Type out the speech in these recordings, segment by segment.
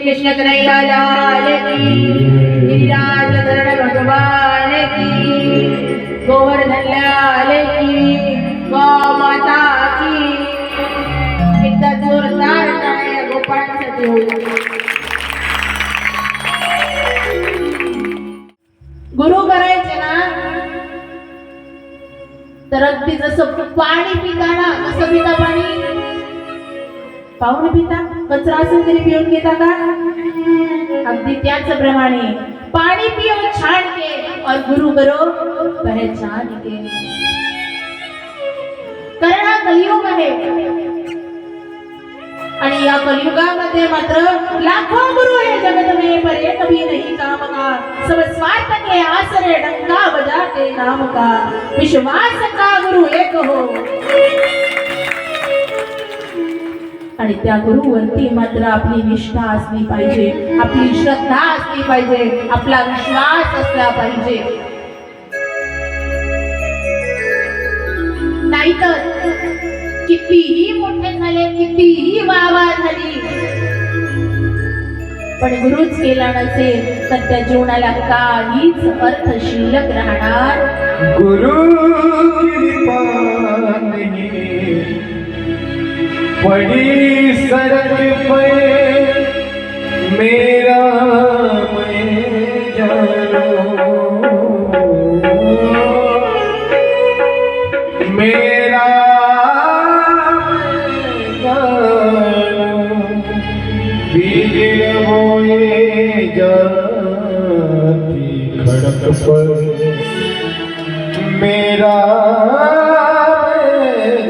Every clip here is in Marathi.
कृष्ण कन्हैया लाल की, गिरिराज धरण भगवान की, गोवर्धन लाल की, गौ माता की। एकदा जोरदार टाळ्या गोपाळांसाठी होईल. गुरु करायचे ना तर अगदी जसं पाणी पिताना कसं पिता पाणी, पाहून पिता, कचरा असेल तरी पिऊन घेता का, अगदी त्याचप्रमाणे पाणी पियो छान के और गुरु करो पहचान के. कारण हा कलियुग आहे आणि या कलियुगामध्ये मात्र लाखो गुरु है जगत में पर एक भी नहीं काम का, सब स्वार्थ के आसरे डंका बजा के नाम का, विश्वास का गुरु एक हो. आणि त्या गुरुवरती मात्र आपली निष्ठा असली पाहिजे, आपली श्रद्धा असली पाहिजे, आपला विश्वास असला पाहिजे. नाहीतर कितीही मोठे झाले, कितीही वाहवा झाली, पण गुरुच केला नसेल तर त्या जीवनाला काहीच अर्थ शिल्लक राहणार. गुरु कृपा नहीं पड़ी सड़क पे मेरा मैं जानो, मेरा बीज बोए जाती खड़क पर मेरा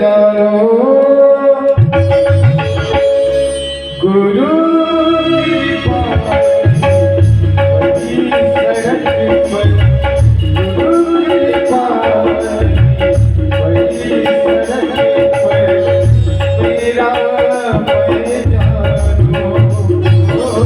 जानो. गुरु कृपा पड़ी सड़क पर, गुरु कृपा पड़ी सड़क पर मेरा मैं जानो, मेरा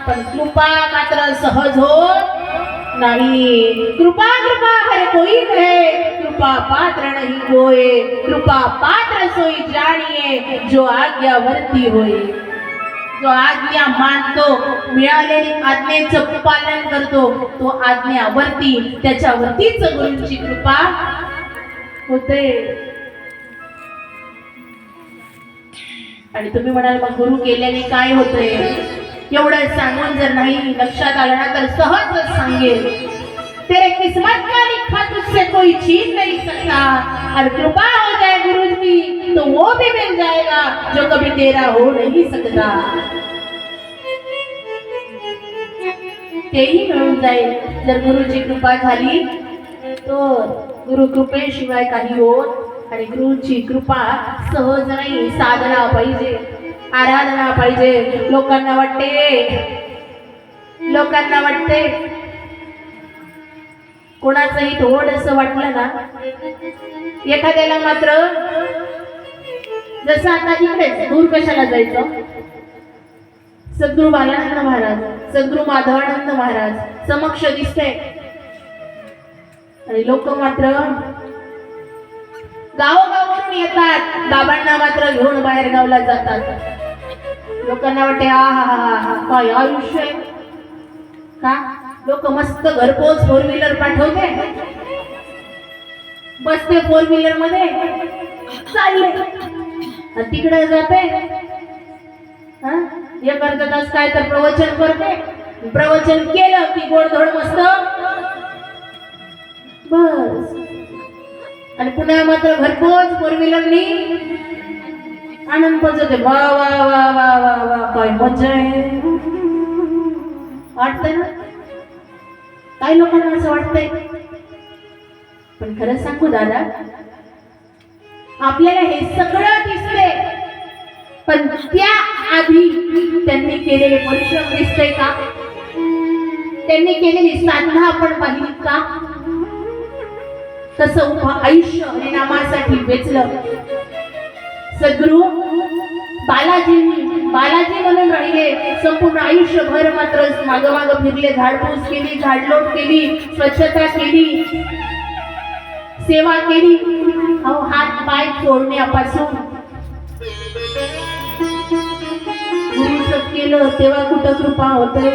पण कृपा मात्र सहज होत नहीं. कृपा कृपा हर कोई कहे, कृपा पात्र नहीं होए, कृपा पात्र सोई जानिए जो आज्ञावर्ती होए. जो आज्ञा मानतो, मिळालेली आज्ञेचं पालन करतो, तो आज्ञावर्ती, त्याच्यावरतीच गुरूंची कृपा होते. आणि तुम्ही म्हणाल मग गुरु केल्याने काय होतंय, एवढं सांगून जर नाही लक्षात आलं ना तर सहजच सांगेल, तेरे किस्मत का लिखा तुझसे कोई छीन नहीं सकता, और कृपा हो जाए गुरु की तो वो भी मिल जाएगा जो कभी तेरा हो नहीं सकता. तेही मिळून जाईल जर गुरुची कृपा झाली तर. गुरु कृपेशिवाय काही होत, आणि गुरुची कृपा सहज नाही, साधना पाहिजे, आराधना पाहिजे. लोकांना वाटते कोणाचंही थोडंसं वाटलं ना, एखाद्याला मात्र जसं आता इकडेच दूर कशाला जायचं, सद्गुरु बालानंद महाराज, सद्गुरु माधवानंद महाराज समक्ष दिसते, आणि लोक मात्र गावोगावरून येतात, बाबांना मात्र घेऊन बाहेर गावला जातात. लोकांना वाटते हा हा हा हा काय आयुष्य आहे का. लोक मस्त घरपोच 4 व्हीलर पाठवते, बसते 4 व्हीलर मध्ये चालले, तिकडे जाते एक अर्धा तास काय तर प्रवचन करते, प्रवचन केलं की गोडधोड मस्त बस. आणि पुन्हा मात्र घरपोच 4 व्हीलरनी आनंद पोचवते. वा वा वा वा वा वा काय मजा आहे वाटतंय ना. काही लोकांना असं वाटतंय, पण खरं सांगू दादा, आपल्याला हे सगळं दिसते, पण त्या आधी त्यांनी केलेले परिश्रम दिसतंय का, त्यांनी केलेली साधना आपण पाहिली का, कसं उभं आयुष्य हरिनामासाठी वेचलं. सद्गुरु बालाजी म्हणून राहिले, संपूर्ण आयुष्यभर मात्र माग फिरले, झाडपूस केली, झाडलोट केली, स्वच्छता केली, सेवा केली, हात पाय सोडण्यापासून. गुरुचं केलं तेव्हा कुठं कृपा होते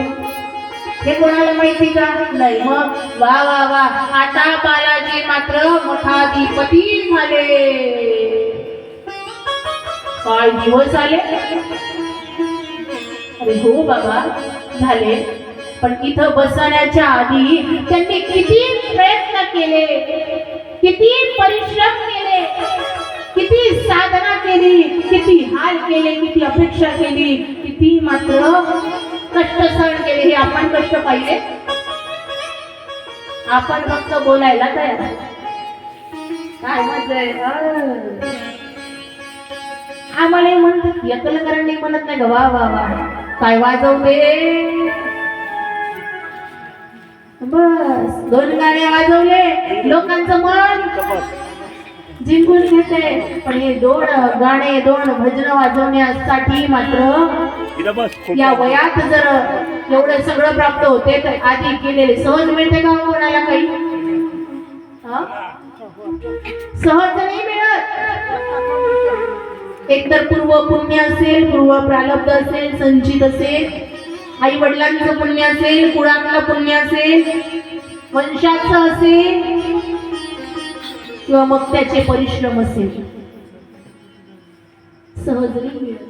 हे कोणाला माहिती का नाही. मग वा वा वा, आता बालाजी मात्र मठाधिपती झाले. काय दिवस आले. अरे हो बाबा झाले, पण इथं बसण्याच्या आधी त्यांनी किती प्रयत्न केले, किती परिश्रम केले, किती साधना केली, किती हाल केले, किती अपेक्षा केली, किती मात्र कष्ट सहन केले. हे आपण कष्ट पाहिले, आपण फक्त बोलायला तयार. काय मजा आहे. आम्हाला म्हणतात एकलकरांनी म्हणत नाही का वा वा वा काय वाजवते. बस 2 गाणे वाजवले, लोकांचं मन जिंकून घेते. पण हे 2 गाणे 2 भजन वाजवण्यासाठी मात्र या वयात जर एवढं सगळं प्राप्त होते तर आधी केलेले सहज मिळते का कोणाला काही. सहज नाही मिळत. एकतर पूर्व पुण्य असेल, पूर्व प्रारब्ध असेल, संचित असेल, आई वडिलांचं पुण्य असेल, कुळातलं पुण्य असेल, वंशाचं असेल, किंवा मग त्याचे परिश्रम असेल, सहज नाही मिळत.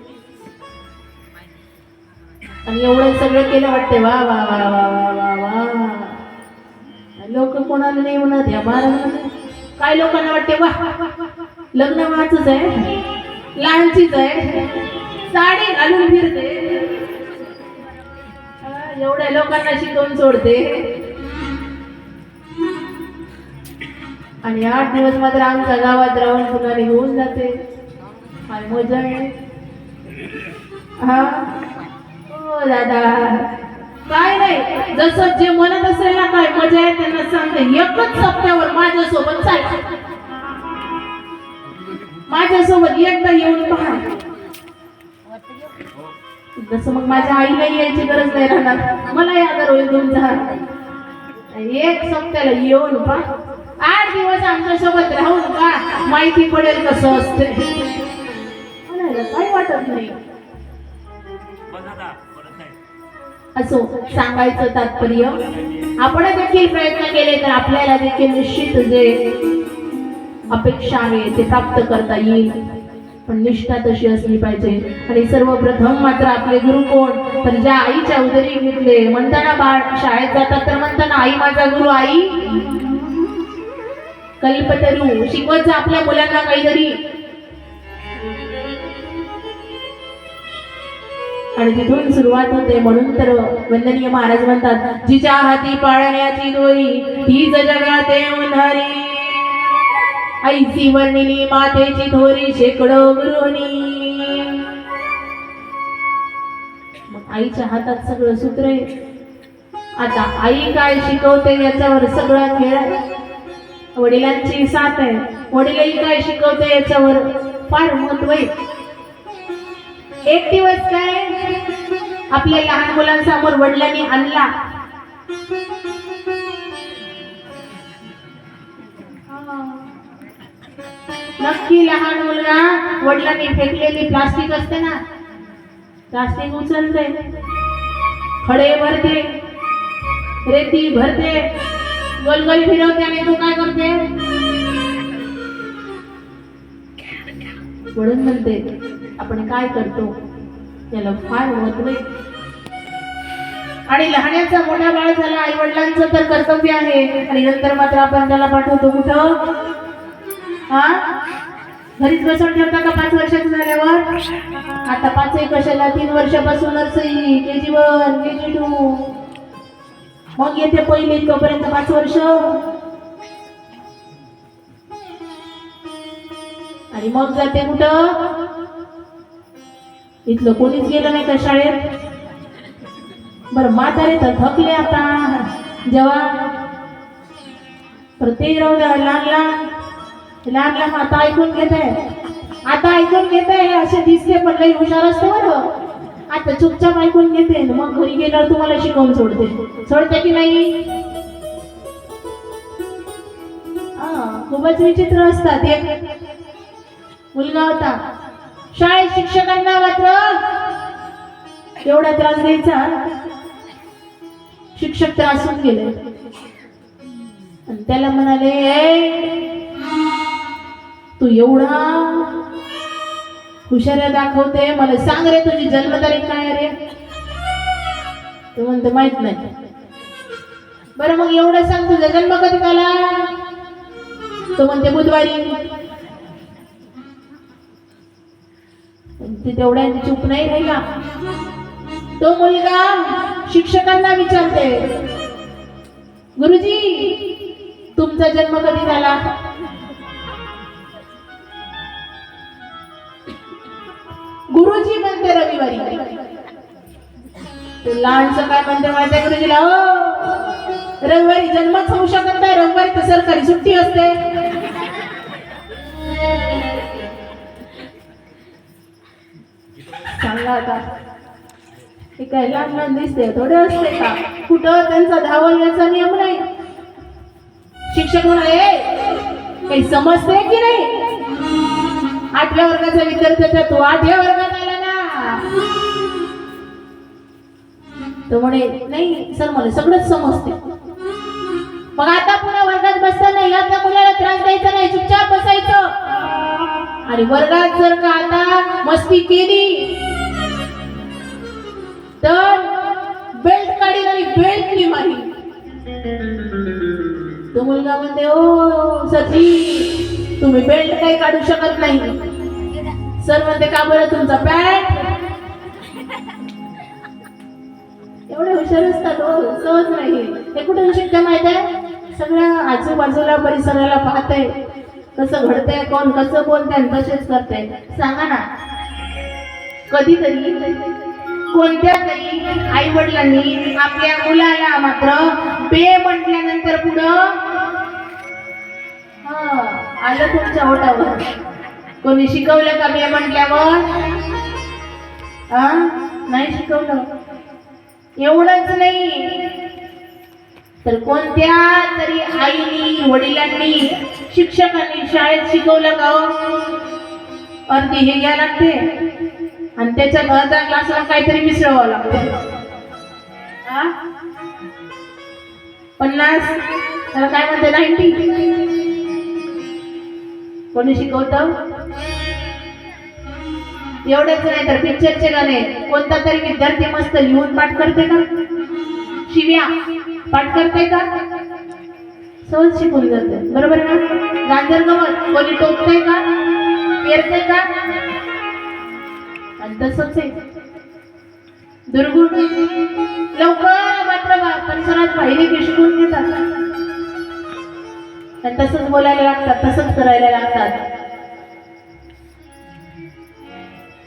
आणि एवढं सगळं केलं वाटते वा वा वा वा वा वा वा. लोक कोणाला नाही म्हणत या महाराजांना. काय लोकांना वाटते वा लग्न वाचच आहे, लहानचीच आहे, साडी घालून फिरते, एवढ्या लोकांना शिकवून सोडते. आणि 8 दिवस मात्र आमच्या गावात राहून पुन्हा निघून जाते. काय मजा आहे. हा हो दादा, काय नाही, जसं जे म्हणत असेल ना काय मजा आहे त्यांना सांगते. एकच सप्त्यावर माझ्यासोबत चाल, माझ्यासोबत एकदा येऊन पहा. जसं मग माझ्या आईला यायची गरज नाही राहणार, मला यादर होईल तुमचा. 1 सप्त्याला येऊन पहा, 8 दिवस आमच्यासोबत राहून का माहिती पडेल कसं असते. काही वाटत नाही. असो सांगायचं तात्पर्य, आपण देखील प्रयत्न केले तर आपल्याला देखील निश्चित जे अपेक्षा आहे ते प्राप्त करता येईल. पण निष्ठा तशी असली पाहिजे. आणि सर्वप्रथम मात्र आपले गुरु कोण, तर ज्या आईच्या उदरी घेतले. म्हणताना बाळ शाळेत जातात तर म्हणताना आई माझा गुरु, आई कल्पतरू. शिकवत जा आपल्या मुलांना काहीतरी. आणि तिथून सुरुवात होते. म्हणून तर वंदनीय महाराज म्हणतात, जिच्या हाती पाळण्याची दोरी तीच जगाते उन्हारी. आईची वर्णिली मातेची थोरी शेकडो गुरुनी. मग आईच्या हातात सगळं सूत्र आहे. आता आई काय शिकवते याच्यावर सगळा खेळ आहे. वडिलांची साथ आहे. वडीलही काय शिकवते याच्यावर फार महत्व आहे. एक दिवस काय आपल्या लहान मुलांसमोर वडिलांनी आणला. नक्की लहान मुलगा वडिलांनी फेकलेली प्लास्टिक असते ना, प्लास्टिक उचलते, खडे भरते, रेती भरते, गोलगोल फिरवते आणि तू काय करते. म्हणून म्हणते आपण काय करतो याला फार महत्व आहे. आणि लहानाचा मोठा बाळ झाला, आई वडिलांचं तर कर्तव्य आहे. आणि नंतर मात्र आपण त्याला पाठवतो कुठं, हा घरीच बसून ठेवता का 5 वर्षाचं झाल्यावर. आता 5 कशाला, 3 वर्षापासून नर्सरी, KG1, KG2, मग येते पहिली, तोपर्यंत 5 वर्ष. आणि मग जाते कुठं, इथलं कोणीच गेलं नाही का शाळेत. बरं म्हातारे तर थकले आता जेव्हा, तर ते राहू द्या. लहान लहान आता ऐकून घेत आहे, आता ऐकून घेत आहे असे दिसते, पण लई हुशार असते बरं. आता चुपचाप ऐकून घेते, मग घरी गेल्यावर तुम्हाला शिकवून सोडते की नाही. खूपच विचित्र असतात. एक मुलगा होता, शाळेत शिक्षकांना मात्र एवढा त्रास द्यायचा, शिक्षक त्रासून गेले. आणि त्याला म्हणाले, तू एवढा हुशार दाखवते, मला सांग रे तुझी जन्मतारीख काय रे. तो म्हणते माहित नाही. बरं मग एवढं सांग, तुझा जन्म कधी झाला. तो म्हणते बुधवारी. ती तेवढ्या चूप नाही राहिला. तो मुलगा शिक्षकांना विचारते, गुरुजी तुमचा जन्म कधी झाला. गुरुजी म्हणते रविवारी. लहानचं काय म्हणते माझ्या गुरुजीला, हो रविवारी जन्मच होऊ शकत नाही, रविवारी तर सरकारी सुट्टी असते. सांगा आता, हे काय लहान लहान दिसते, थोडे असते का. कुठं त्यांचा धावल याचा नियम नाही. शिक्षक म्हणाले, काही समजते की नाही. 8व्या वर्गाचा विद्यार्थी होता, तो 8व्या वर्गात आला ना. तो म्हणे नाही सर मला सगळंच समजते. मग आता पुन्हा वर्गात बसताना या त्या मुलाला त्रास द्यायचा नाही, चुपचाप बसायचं. आणि वर्गात जर का आता मस्ती केली तर बेल्ट काढी नाही, बेल्टनी मारी. तो मुलगा म्हणते, ओ सची तुम्ही बेल्ट काही काढू शकत नाही. सर म्हणते का बरं, तुमचा पॅन्ट. एवढे हुशार असतात हो, सहज नाही. हे कुठून शिकते माहित आहे, सगळ्या आजूबाजूला परिसराला पाहते कसं घडतंय, कोण कसं बोलतंय, तसेच करते. सांगा ना, कधीतरी कोणत्या तरी आई वडिलांनी आपल्या मुलाला मात्र बे म्हटल्यानंतर पुढं आलं तुमच्या ओठावर. कोणी शिकवलं का बे म्हटल्यावर. नाही शिकवलं. एवढंच नाही तर कोणत्या तरी आईनी, वडिलांनी, शिक्षकांनी शाळेत शिकवलं का हो, अर्धी हे घ्या लागते आणि त्याच्यात अर्धा क्लासला काहीतरी मिसळावं लागतं. 50 त्याला काय म्हणते 90. कोणी शिकवतं. एवढेच नाही तर पिक्चरचे गाणे कोणता तरी विद्यार्थी मस्त लिहून पाठ करते का? शिव्या पाठ करते का? सहज शिकून जाते, बरोबर ना? गांजर गवत कोणी टोकते का? पेरते का? आणि तसंच आहे दुर्गुण लवकर मात्र परिसरात पाहिले की शिकून घेतात आणि तसंच बोलायला लागतात, तसंच करायला लागतात.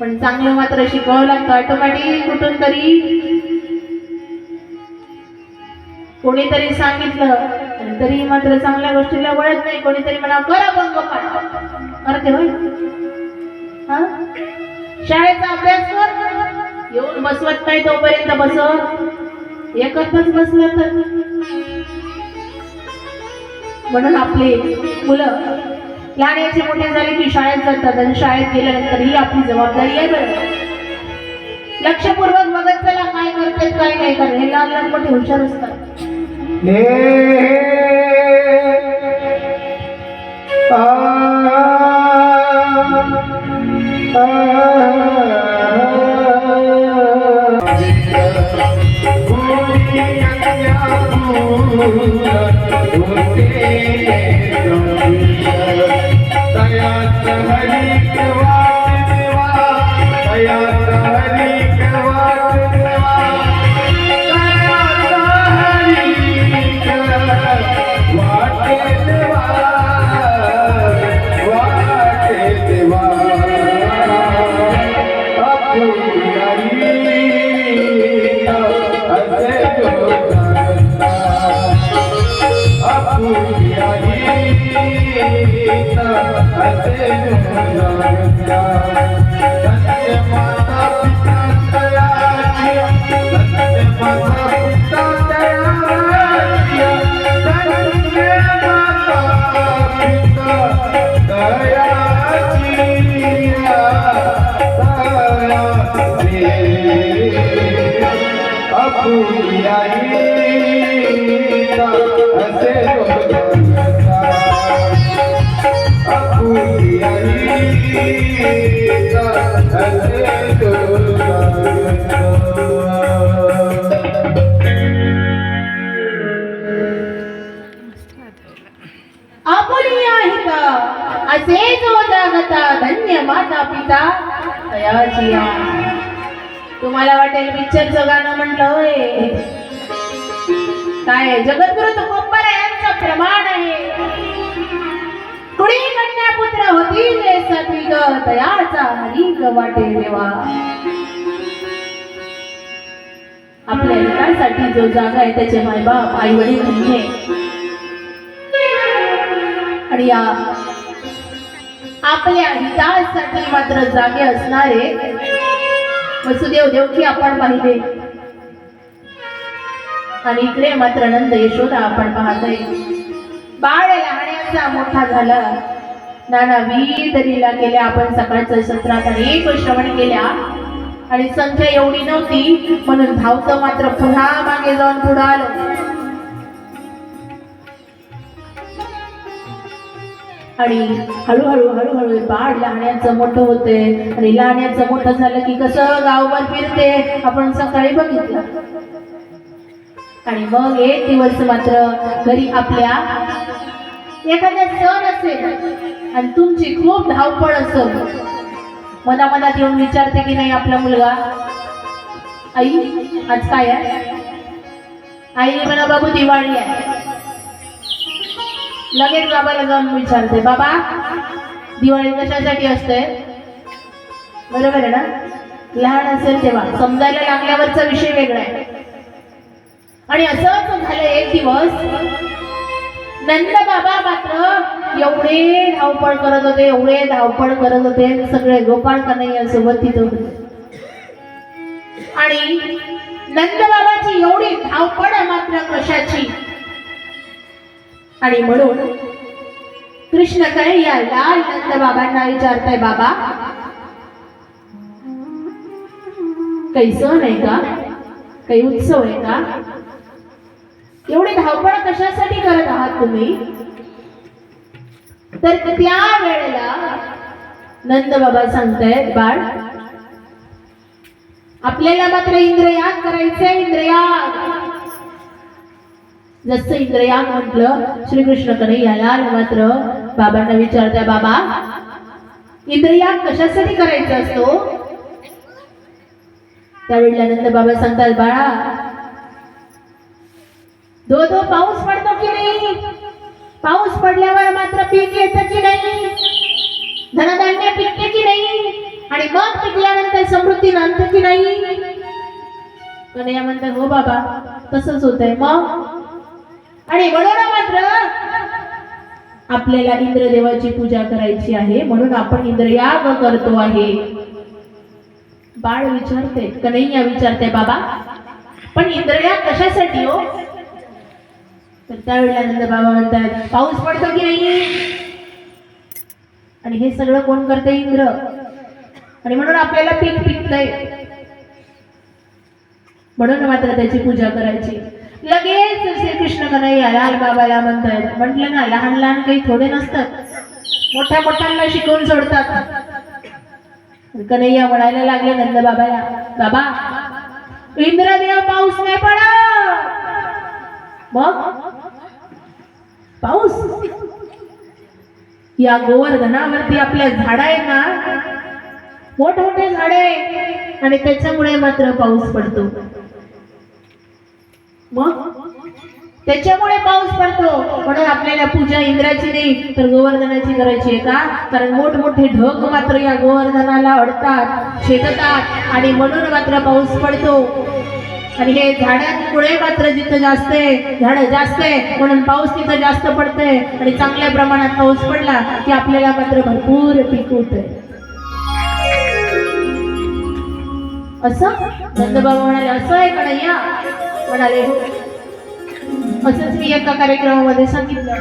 पण चांगलं मात्र शिकवावं लागतं. ऑटोमॅटिक कुठून तरी कोणीतरी सांगितलं आणि तरी मात्र चांगल्या गोष्टीला वळत नाही. कोणीतरी म्हणा करा बंग पाठ करते होय. हा शाळेचा अभ्यास कर, येऊन बसवत नाही तोपर्यंत बसत, एकच बसलं तर. म्हणून आपले मुलं लहानाचे मोठे झाले की शाळेत जातात आणि शाळेत गेल्यानंतर ही आपली जबाबदारी आहे. बरं लक्षपूर्वक बघत चला काय करतात काय नाही करत. हे लहान लहान मोठे हुशार असतात. असे जो जागता धन्य माता पिता तयाचिया. तुम्हाला वाटेल पिक्चरचं गाणं म्हटलंय काय? जगद्गुरु तुकोबरा यांचं प्रमाण आहे. कुणी कन्या पुत्र होती जे सती ग तयाचा हरी ग वाटे देवा. आपल्या हितासाठी जो जागा आहे त्याचे मायबाप आई वडील म्हणजे आणि या आपल्या हितासाठी मात्र जागे असणारे वसुदेव देवकी आपण पाहिले आणि इकडे मात्र नंद यशोदा आपण पाहतोय. बाळ लहाण्याचा मोठा झाला, नाना विविध लीला केल्या. आपण सकाळच्या सत्रात अनेक श्रवण केल्या आणि संख्या एवढी नव्हती म्हणून धावतं मात्र पुन्हा मागे जाऊन पुढे आलो. आणि हळूहळू हळूहळू बाळ लहाण्याचं मोठं होते आणि लहाण्याचं मोठं झालं की कसं गावभर फिरते आपण सकाळी बघितलं. आणि मग एक दिवस मात्र घरी आपल्या एखाद्या सण असेल आणि तुमची खूप धावपळ असेल, मनामनात येऊन विचारते की नाही आपला मुलगा, आई आज काय आहे? आई म्हणा बाबू दिवाळी आहे. लगेच बाबाला जाऊन विचारते, बाबा दिवाळी कशासाठी असते? बरोबर आहे ना? लहान असेल तेव्हा, समजायला लागल्यावरचा विषय वेगळा आहे. आणि असंच झालं एक दिवस नंद बाबा मात्र एवढे धावपळ करत होते, एवढे धावपळ करत होते, सगळे गोपाळ कन्हैया सोबत तिथं होते. आणि नंद बाबाची एवढी धावपळ मात्र कशाची? आणि म्हणून कृष्ण कन्हैया लाल नंद बाबांना विचारताय, बाबा काही सण आहे का? काही उत्सव आहे का? एवढी धावपळ कशासाठी करत आहात तुम्ही? तर त्या वेळेला नंद बाबा सांगतायत, बाळ आपल्याला मात्र इंद्रयाग करायचंय, इंद्रयाग. जसं इंद्रयाग म्हटलं श्रीकृष्ण कन्हैयाला मात्र बाबांना विचारत्या, बाबा इंद्रयाग कशासाठी करायचा असतो? त्यावेळेला नंद बाबा सांगतात, बाळा दो पाऊस पडतो की नाही? पाऊस पडल्यावर मात्र पीक येतं की नाही? धनधान्य पिकते की नाही? आणि मग पिकल्यानंतर समृद्धी नांदते की नाही? कन्हैया म्हणतात, हो बाबा तसंच होतंय. मग आणि म्हणून मात्र आपल्याला इंद्रदेवाची पूजा करायची आहे, म्हणून आपण इंद्रयाग करतो आहे. बाळ विचारते, कन्हैया विचारते, बाबा पण इंद्रयाग कशासाठी हो? तर त्यावेळेला नंद बाबा म्हणतात, पाऊस पडतो की नाही? आणि हे सगळं कोण करते? इंद्र. आणि म्हणून आपल्याला पीक पिकतंय, म्हणून मात्र त्याची पूजा करायची. लगेच श्रीकृष्ण कन्हैया लाल बाबाला म्हणतात, म्हटलं ना लहान लहान काही थोडे नसतात, मोठ्या मोठ्यांना शिकवून सोडतात. कन्हैया म्हणायला लागले नंद बाबाला, बाबा इंद्रदेव पाऊस नाही पडत. मग पाऊस या गोवर्धनावरती आपल्या झाड आहे ना, मोठमोठे झाडे, आणि त्याच्यामुळे मात्र पाऊस पडतो. मग त्याच्यामुळे पाऊस पडतो, म्हणून आपल्याला पूजा इंद्राची नाही तर गोवर्धनाची करायची आहे. का? कारण मोठमोठे ढग मात्र या गोवर्धनाला अडतात, छेदतात, आणि म्हणून मात्र पाऊस पडतो. आणि हे झाडांमुळे मात्र जिथं जास्त आहे, झाडं जास्त आहे, म्हणून पाऊस तिथं जास्त पडतंय. आणि चांगल्या प्रमाणात पाऊस पडला की आपल्याला मात्र भरपूर पीक होतंय. असं नंदबाबा म्हणाले, असं आहे कन्हैया? म्हणाले, असंच मी एका कार्यक्रमामध्ये सांगितलं,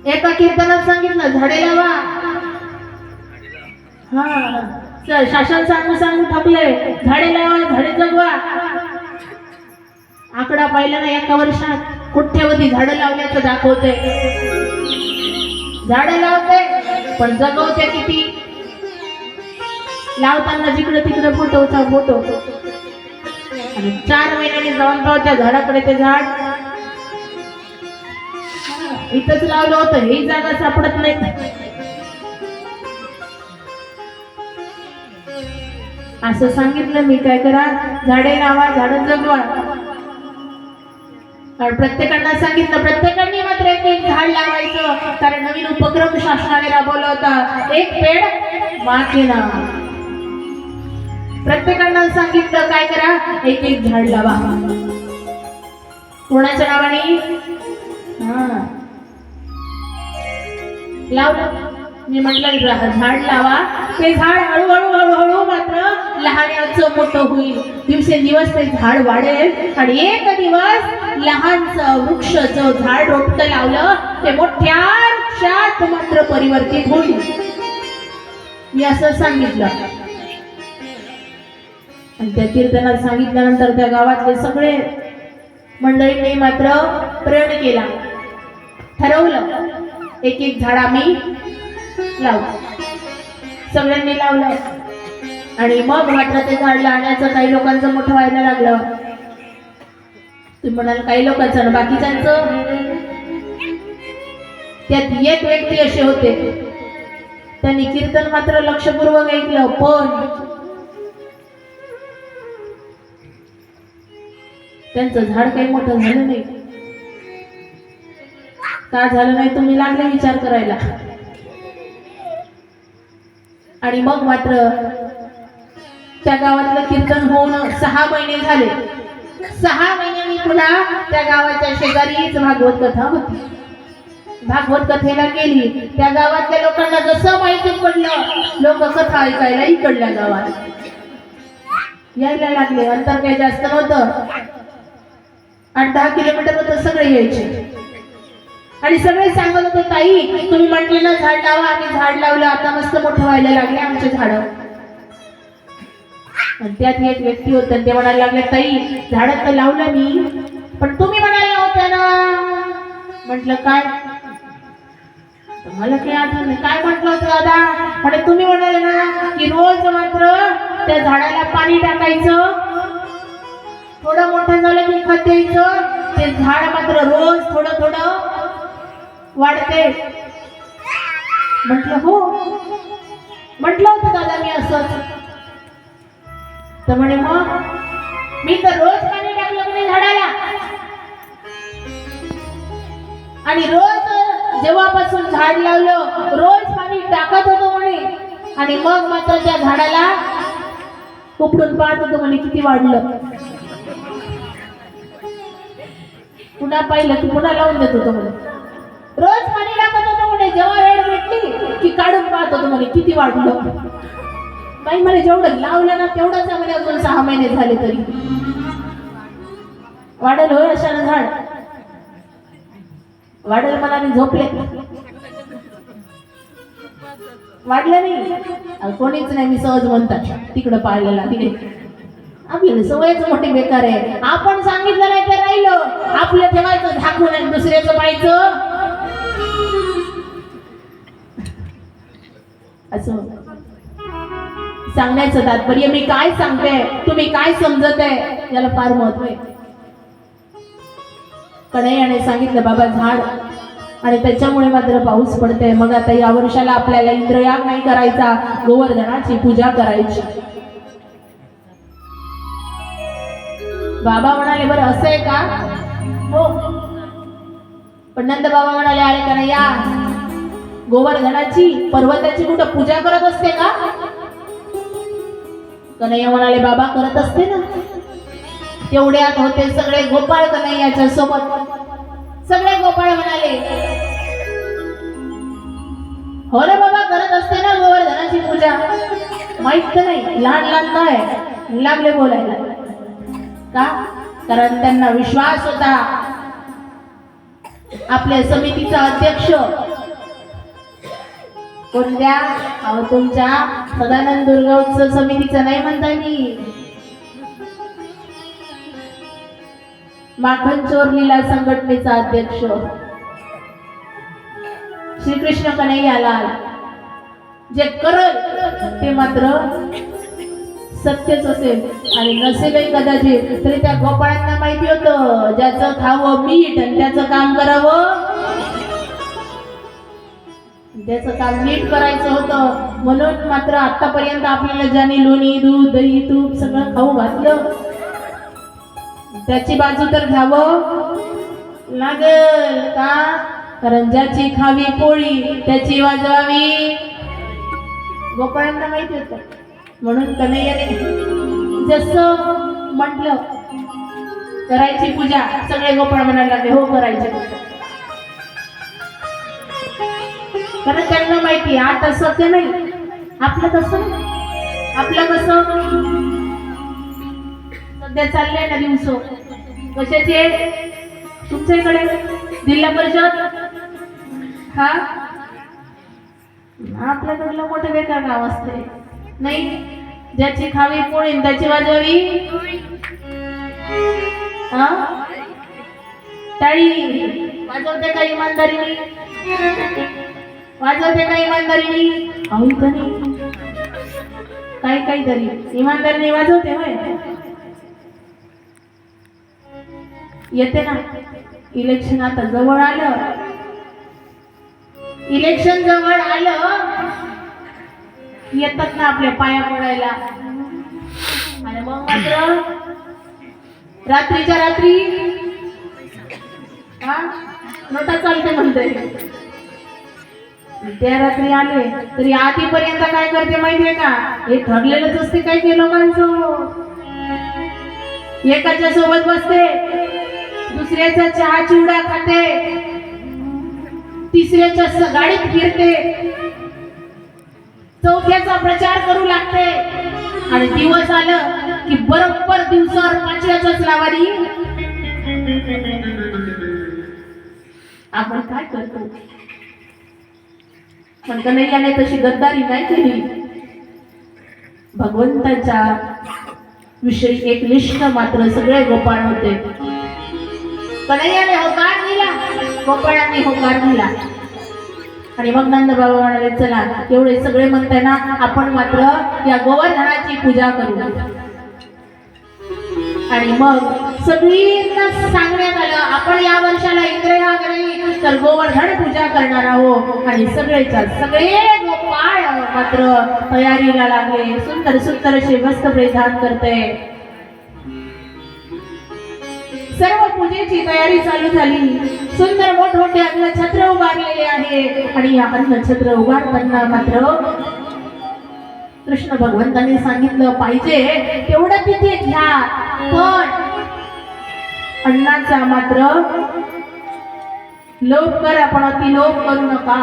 एका कीर्तनात सांगितलं, झाडे लावा. हा चल शासन सांगू थकले, झाडे लावा, झाडे जगवा. आकडा पाहिला ना, एका वर्षात कोट्यवधी झाडं लावल्याचं दाखवते. झाडं लावते पण जगवते किती? लावताना जिकडे तिकडे फोटोचा फोटो, आणि 4 महिन्यांनी जाऊन पाहू त्या झाडाकडे, ते झाड इथंच लावलं होतं, ही जागा सापडत नाही. असं सांगितलं मी, काय करा, झाडे लावा, झाडं जगवा. आणि प्रत्येकांना सांगितलं, प्रत्येकाने मात्र एक झाड लावायचं, कारण नवीन उपक्रम शासनाने राबवला होता, एक पेड माँ के नाम. प्रत्येकांना सांगितलं, काय करा, एक झाड लावा. कोणाच्या नावाने? लावलं. मी म्हटलं झाड लावा, ते झाड हळूहळू हळूहळू मात्र लहानाचं मोठं होईल. दिवसेंदिवस ते झाड वाढेल, आणि एक दिवस लहानचं वृक्षचं झाड रोपटं लावलं ते मोठ्या वृक्षात मात्र परिवर्तित होईल. मी असं सांगितलं. आणि त्या कीर्तनात सांगितल्यानंतर त्या गावातले सगळे मंडळींनी मात्र प्रण केला, ठरवलं एक झाड आम्ही लावू. सगळ्यांनी लावलं. आणि मग मात्र ते झाड लावण्याचं काही लोकांचं मोठं व्हायला लागलं. तुम्ही म्हणाल काही लोकांचं, बाकीच्यांचं. त्यात एक व्यक्ती असे होते, त्यांनी कीर्तन मात्र लक्षपूर्वक ऐकलं, पण त्यांचं झाड काही मोठं झालं नाही. का झालं नाही तुम्ही लागले विचार करायला. आणि मग मात्र त्या गावातलं कीर्तन होऊन 6 महिने झाले. 6 महिन्यांनी पुन्हा त्या गावाच्या शेजारीच भागवत कथा होती. भागवत कथेला गेली. त्या गावातल्या लोकांना जसं माहिती पडलं, लोक कथा ऐकायला इकडल्या गावात यायला लागले. अंतर काही जास्त नव्हतं, 8-10 किलोमीटर होतं. सगळे यायचे आणि सगळे सांगत होते, ताई तुम्ही म्हटले ना झाड लावा, आम्ही झाड लावलं, आता मस्त मोठं व्हायला लागले आमचे झाड. आणि त्यात एक व्यक्ती होता, ते म्हणायला लागले, ताई झाड तर लावलं मी, पण तुम्ही म्हणाल्या होत्या ना. म्हटलं काय? मला काही आठवण नाही. काय म्हटलं होतं दादा? म्हणे तुम्ही म्हणाले ना की रोज मात्र त्या झाडाला पाणी टाकायचं, थोडं मोठं झालं की खत द्यायचं. ते झाड मात्र रोज थोडं थोडं वाढते. म्हटलं हो, म्हटलं होतं दादा मी असंच. तर म्हणे मग मी तर रोज पाणी टाकलं म्हणे झाडाला, आणि रोज जेव्हापासून झाड लावलं रोज पाणी टाकत होतो म्हणे. आणि मग मात्र त्या झाडाला उपडून पाहत होतो म्हणे किती वाढलं. पुन्हा पाहिलं की पुन्हा लावून देत होतो म्हणे. रोज पाणी टाकत होतो म्हणे, जेव्हा वेळ भेटली की काढून पाहत होतो म्हणे किती वाढलं. बाई म्हणे जेवढं लावलं ना तेवढंच म्हणे, अजून 6 महिने झाले तरी वाढेल होय अशानं झाड. वाढेल मनाने झोपले, वाढलं नाही. कोणीच नाही, मी सहज म्हणतात तिकडं पाहिलेला तिकडे. आपल्याला सवयच मोठी बेकार आहे. आपण सांगितलं नाही तर राहिलं, आपलं ठेवायचं झाकून आणि दुसऱ्याचं पाहायचं. असं सांगण्याचं तात्पर्य मी काय सांगते, तुम्ही काय समजत आहे याला फार महत्व आहे. कन्हैयाने सांगितलं बाबा झाड, आणि त्याच्यामुळे मात्र पाऊस पडते. मग आता या वर्षाला आपल्याला इंद्रयाग नाही करायचा, गोवर्धनाची पूजा करायची. बाबा म्हणाले बरं असं आहे का? हो. पण नंद बाबा म्हणाले अरे कन्हैया, गोवर्धनाची पर्वताची कुठं पूजा करत असते का? कन्हैया म्हणाले बाबा करत असते ना. तेवढ्यात होते सगळे गोपाळ कन्हैयाच्या सोबत. सगळे गोपाळ म्हणाले हो रे बाबा करत असते ना गोवर्धनाची पूजा. माहित नाही, लहान लहान नाही लागले बोलायला. का? कारण त्यांना विश्वास होता आपल्या समितीचा अध्यक्ष कोणत्या तुमच्या सदानंद दुर्गा उत्सव समितीचा नाही म्हणता मी, माखन चोर लीला संघटनेचा अध्यक्ष श्रीकृष्ण कन्हैयालाल जे करल ते मात्र सत्यच असेल. आणि नसेलही कदाचित तरी त्या गोपाळांना माहिती होतं ज्याचं खावं मीठ आणि त्याचं काम करावं, त्याचं काम नीट करायचं होतं. म्हणून मात्र आतापर्यंत आपल्याला ज्याने लोणी दूध दही तूप सगळं खाऊ घातलं त्याची बाजू तर घ्यावं लागेल का? कारण ज्याची खावी पोळी त्याची वाजवावी. गोपाळांना माहिती होतं. म्हणून कन्हैयाने जसं म्हटलं करायची पूजा, सगळे गोपाळ म्हणायला लागले हो करायची. कारण त्यांना माहिती आता सत्य नाही, आपलं कसं आपलं कसं सध्या चाललंय ना दिवस कशाचे तुमच्याकडे जिल्हा परिषद. हा आपल्याकडलं मोठं बेकार गाव असते नाही. ज्याची खावी पोळी त्याची वाजवावी हा टाळी. वाजवते का इमानदारीने? वाजवते का इमानदारीने? अहो काही तरी इमानदारीने वाजवते होय. येते ना इलेक्शन, आता जवळ आलं, इलेक्शन जवळ आलं येतात ना आपल्या पाया पडायला. आणि मग मात्र रात्रीच्या रात्री हा नोटा चालते म्हणते. त्या रात्री आले तरी आधीपर्यंत काय करते माहितीये का? हे ठरलेलंच असते काय ते लोकांचं. एकाच्या सोबत बसते, दुसऱ्याचा चहा चिवडा खाते, तिसऱ्याच्या गाडीत फिरते, चौथ्याचा प्रचार करू लागते. आणि दिवस आलं की बरोबर दिवसावर 5व्याच्याच लावारी आपण काय करतो. पण कन्हैयाने तशी गद्दारी नाही केली. भगवंताच्या विषयी एक निष्ठ मात्र सगळे गोपाळ होते. कन्हैयाने होकार दिला, गोपाळांनी होकार दिला. आणि मग नंद बाबा म्हणाले चला एवढे सगळे म्हणताय ना आपण मात्र या गोवर्धनाची पूजा करू. आणि मग सगळींना सांगण्यात आलं आपण या वर्षाला इंद्रयाग नाही तर गोवर्धन पूजा करणार आहोत. आणि सगळेच्या सगळे गोपाळ मात्र तयारीला लागले. सुंदर सुंदर असे वस्त्र परिधान करते. सर्व पूजेची तयारी चालू झाली. सुंदर मोठमोठे अन्नछत्र उभारलेले आहे. आणि या अन्नछत्र उभारताना मात्र कृष्ण भगवंतांनी सांगितलं पाहिजे तेवढं तिथे घ्या पण अन्नाचा मात्र लोभ करा पण अति लोभ करू नका.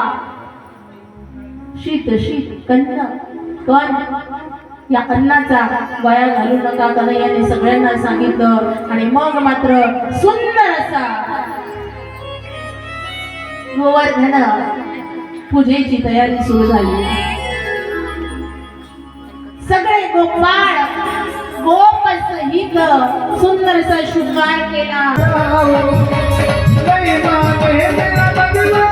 शीत शीत कन्न पण या अन्नाचा वाया घालू नका कन्हैयाने सगळ्यांना सांगितलं. आणि मग मात्र सुंदर असा गोवर्धन पूजेची तयारी सुरू झाली. सगळे गोपाळ गोप सहित सुंदर असा शृंगार केला. नहीं माने मेरा बदला,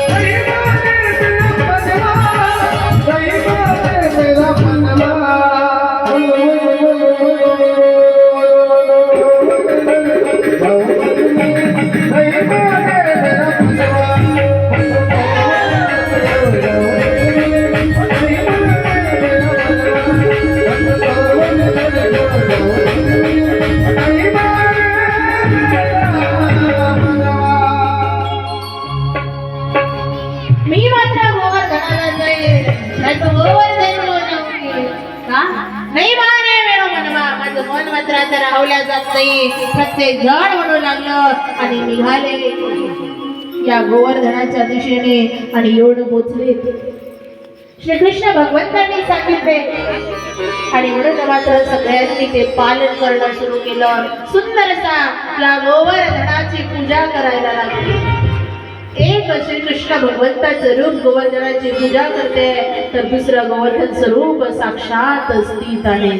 नहीं माने मेरा बदला, नहीं माने मेरा बदला. नहीं माने मेरा मी मात्र गोवर्धनाला जाईल नाही तर गोवर्धन बनवते. का नाही माने वेळो मनवा माझं मन मात्र आता राहवल्या जात नाही. प्रत्येक जण म्हणू लागलं आणि निघाले या गोवर्धनाच्या दिशेने. आणि येऊन पोचले श्रीकृष्ण भगवंतांनी सांगितले. आणि म्हणून मात्र सगळ्यांनी ते पालन करणं सुरू केलं. सुंदर असा या गोवर्धनाची पूजा करायला लागली. एक श्रीकृष्ण भगवंताचं रूप गोवर्धनाची पूजा करते तर दुसरं गोवर्धन स्वरूप साक्षात स्थित आहे.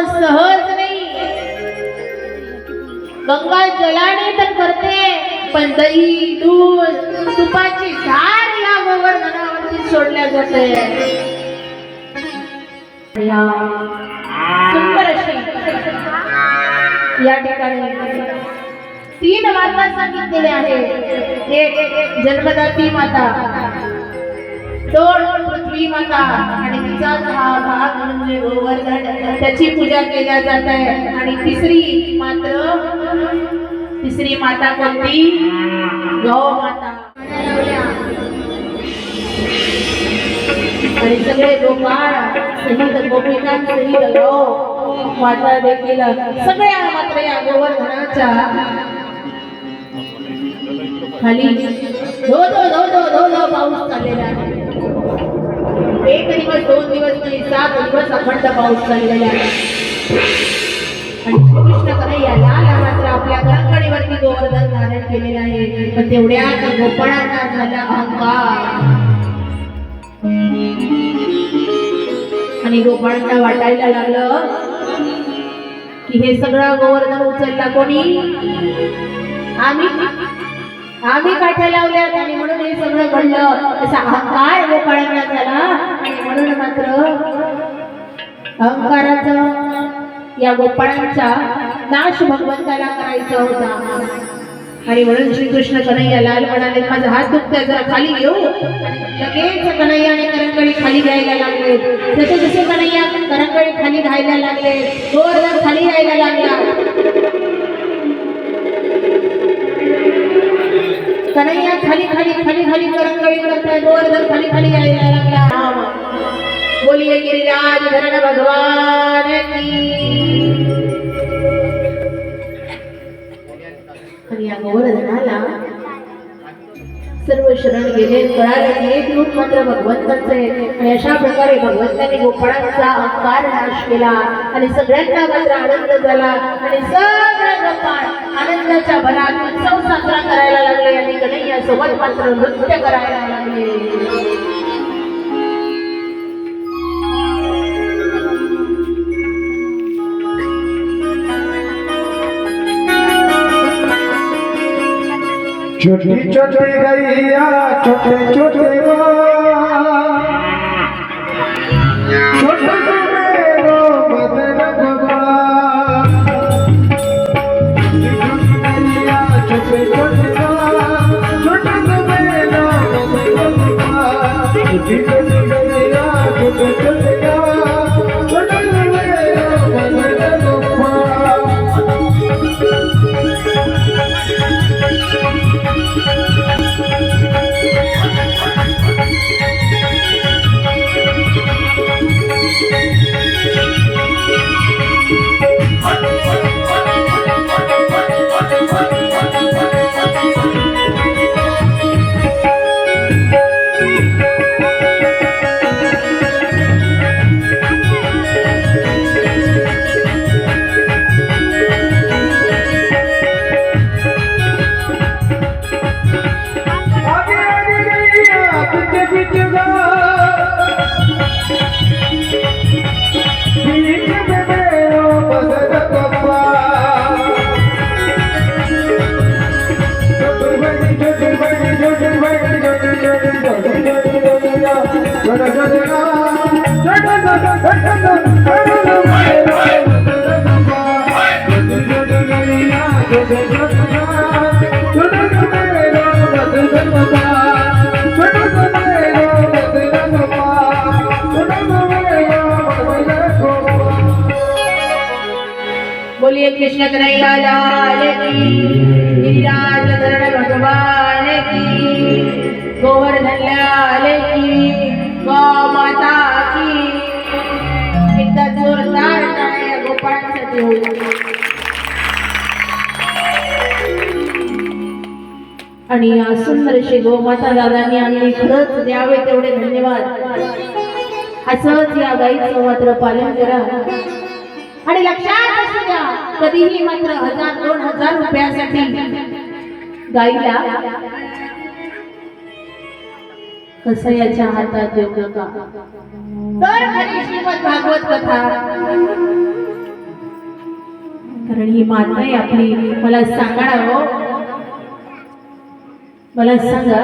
सहज नाही गंगा जलाने तर करते पण दही दूध तुपाची धार या गोवर्धनावरती सोडल्या जाते. सुंदर अशी या ठिकाणी 3 माता सांगितलेले आहे. एक जन्मदाती माता, 2 पृथ्वी माता आणि तिचाच हा भाग म्हणजे गोवर्धन त्याची पूजा केल्या जात आहे. आणि तिसरी माता कोणती? गौ माता. आणि सगळे गोपाळ सहित गोपिकांसहित गौ माता देखील सगळ्या मात्र या गोवर्धनाच्या खाली धो धो धो धो धो धो पाऊस चाललेला आहे. 1 दिवस 2 दिवस नाही 7 दिवस अखंड पाऊस चाललेला आहे. आणि श्रीकृष्ण कन्हैयाला मात्र आपल्या करंगडीवरती गोवर्धन धारण केलेलं आहे. पण तेवढ्यात गोपाळांना झाला अहंकार. आणि गोपाळांना वाटायला लागलं की हे सगळं गोवर्धन उचलला कोणी? आम्ही काठ्या लावल्यात आणि म्हणून हे सगळं घडलं असा अहंकार गोपाळांना झाला. आणि म्हणून मात्र अहंकाराचा या गोपाळांचा नाश भगवंताला करायचा होता. आणि म्हणून श्रीकृष्ण कन्हैया लाल म्हणाले माझा हात दुखतोय जरा खाली घेऊ. लगेच कन्हैयाने करंगळी खाली घ्यायला लागले. जसे जसे कन्हैया करंगळी खाली घ्यायला लागले गोवर्धन खाली यायला लागला. कन्हैया खाली खाली खाली खाली करंगळी करताय गोवर्धन खाली खाली यायला लागला. बोलिए गिरिराज धरण भगवान की. आणि या गोवर्धनाला सर्व शरण गेले कळाले की एक रूप मात्र भगवंताचे. आणि अशा प्रकारे भगवंताने गोपाळांचा अहंकार नाश केला आणि सगळ्यांना मात्र आनंद झाला. आणि सगळे गोपाळ आनंदाच्या भरात उत्सव साजरा करायला लागले आणि कन्हैया सोबत मात्र नृत्य करायला लागले. छोटी छोटी गैया छोटे छोटे छोटे मेरो मदन भगवान गैया छोटे छोटे छोटे मेरो मदन भगवान छोटी छोटी गैया छोटे छोटे छोटे मेरो मदन भगवान बोलिए कृष्ण कन्हैया लाल की, गिरिराज धरण भगवान की, गोवर्धन लाल की, गौ माता की. एकदा जोरदार टाळ्या गोपाळांसाठी होईल. आणि या सुंदरशी गोमाता दादांनी आणली, खरंच द्यावे तेवढे धन्यवाद. असंच या गाईचं मात्र पालन करा आणि लक्षात असू द्या, कधीही मात्र 1000-2000 रुपयासाठी गाईला कसायाच्या हातात देऊ नका. तर खरी श्रीमद भागवत कथा, कारण ही माता आहे आपली. मला सांगा ना हो, मला सांगा,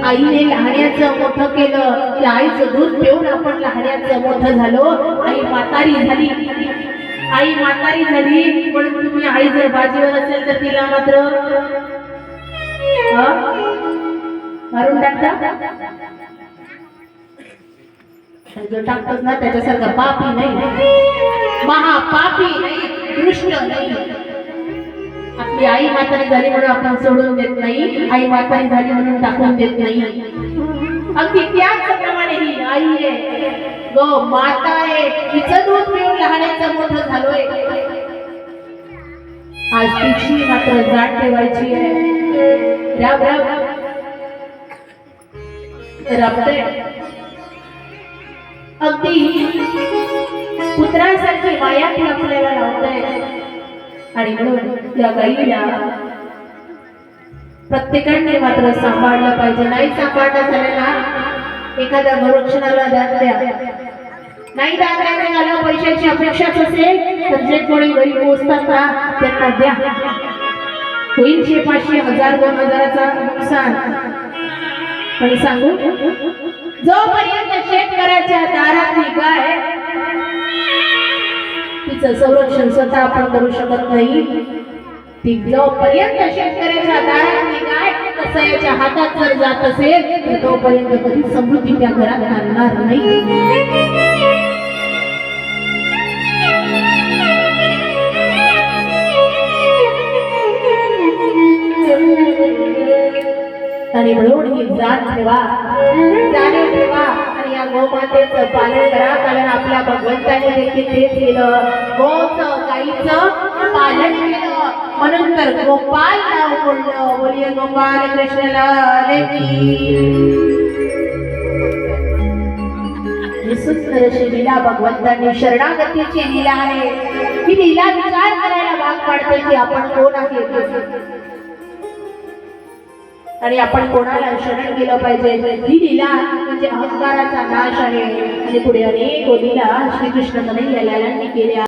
आईने लहाण्याचं मोठं केलं, त्या आईचं दूध पिऊन आपण लहाण्याचं मोठं झालो. आई म्हातारी झाली, आई म्हातारी झाली, पण तुम्ही आई जर बाजीवर असेल तर तिला मात्र मारून टाकता. जो टाकतात ना त्याच्यासारखा पापी नाही, महापापी नाही, दुष्ट नाही. आपली आई म्हातारी झाली म्हणून आपण सोडून देत नाही, आई म्हातारी झाली म्हणून टाकून देत नाही. अगदी त्याचप्रमाणे ही आई आहे, गो माता आहे, तिचं दूध पिऊन लहाण्याचं मोठं झालोय. आज तिची मात्र जाण ठेवायची आहे. राब राब रबते अगदी पुत्रासारखी माया ती आपल्याला लावताय. आणि म्हणून या गाईला प्रत्येकाने मात्र सांभाळलं पाहिजे. नाही सांभाळणं झालं ना, एखाद्या गोरक्षणाला दान द्या. नाही दान द्यायला पैशाची अपेक्षाच असेल तर जे कोणी घरी पोहोचतात ना त्यांना द्या. होईल 500, 1000-2000चा नुकसान. पण सांगू, जोपर्यंत शेतकऱ्याच्या दारातली गाय तिचं संरक्षण स्वतः आपण करू शकत नाही, ती जोपर्यंत शेतकऱ्याच्या दारातली गाय कसायाच्या हातात जर जात असेल तर तोपर्यंत कधी समृद्धी त्या घरात आणणार नाही. आणि म्हणून ही जाण ठेवा, जाणीव ठेवा आणि या गोमातेचं पालन करा. कारण आपल्या भगवंताने देखील तेच केलं, गोचं गाईचं पालन केलं, म्हणून तर गोपाल नाव बोललं. बोलिये गोपाल कृष्ण लाल की. सुंदर अशी लीला भगवंतांनी शरणागतीची लीला आहे. ही लीला विचार करायला भाग पाडते की आपण कोण आहे आणि आपण कोणाला शरण गेलं पाहिजे. ही लीला म्हणजे अहंकाराचा नाश आहे. आणि पुढे अनेक लीला श्रीकृष्ण कन्हैया लालांनी केल्या.